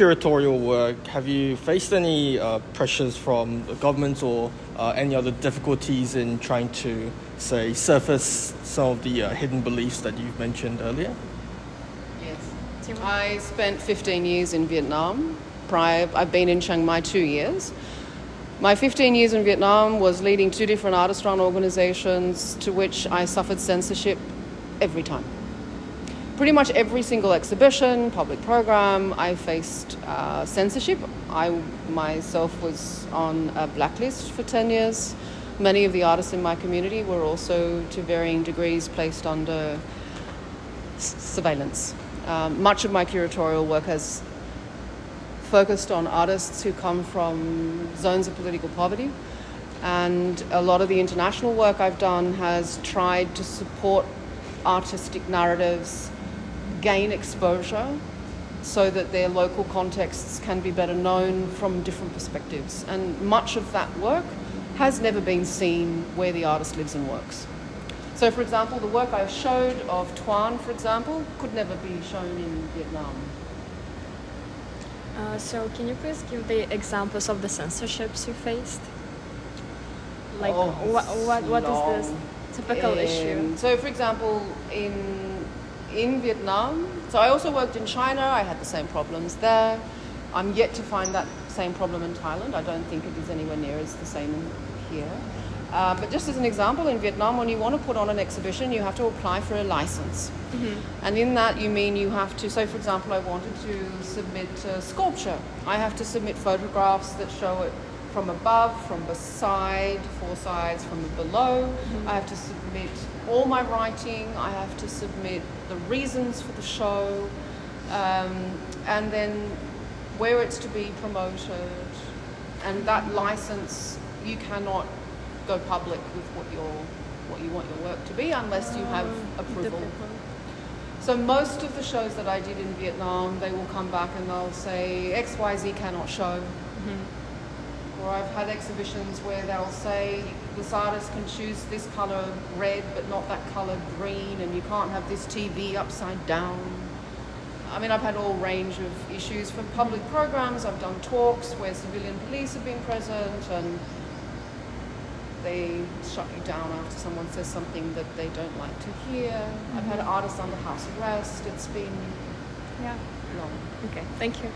curatorial work, have you faced any pressures from the government or any other difficulties in trying to, say, surface some of the hidden beliefs that you've mentioned earlier? Yes. I spent 15 years in Vietnam. I've been in Chiang Mai 2 years. My 15 years in Vietnam was leading 2 different artist-run organizations to which I suffered censorship every time. Pretty much every single exhibition, public program, I faced censorship. I myself was on a blacklist for 10 years. Many of the artists in my community were also, to varying degrees, placed under surveillance. Much of my curatorial work has focused on artists who come from zones of political poverty, and a lot of the international work I've done has tried to support artistic narratives gain exposure so that their local contexts can be better known from different perspectives. And much of that work has never been seen where the artist lives and works. So, for example, the work I showed of Tuan, for example, could never be shown in Vietnam. So can you please give the examples of the censorships you faced? Like, what is the typical issue? So, for example, in Vietnam, so I also worked in China, I had the same problems there. I'm yet to find that same problem in Thailand. I don't think it is anywhere near as the same here. But just as an example, in Vietnam, when you want to put on an exhibition, you have to apply for a license. Mm-hmm. And in that, you have to, so for example, I wanted to submit sculpture. I have to submit photographs that show it from above, from beside, 4 sides, from below. Mm-hmm. I have to submit all my writing. I have to submit the reasons for the show. And then where it's to be promoted. And that license, you cannot go public with what you want your work to be unless you have approval. So most of the shows that I did in Vietnam, they will come back and they'll say XYZ cannot show. Mm-hmm. Or I've had exhibitions where they'll say this artist can choose this colour red but not that colour green, and you can't have this TV upside down. I mean, I've had all range of issues from public programs. I've done talks where civilian police have been present and they shut you down after someone says something that they don't like to hear. Mm-hmm. I've had artists under house arrest. It's been long. Okay, thank you.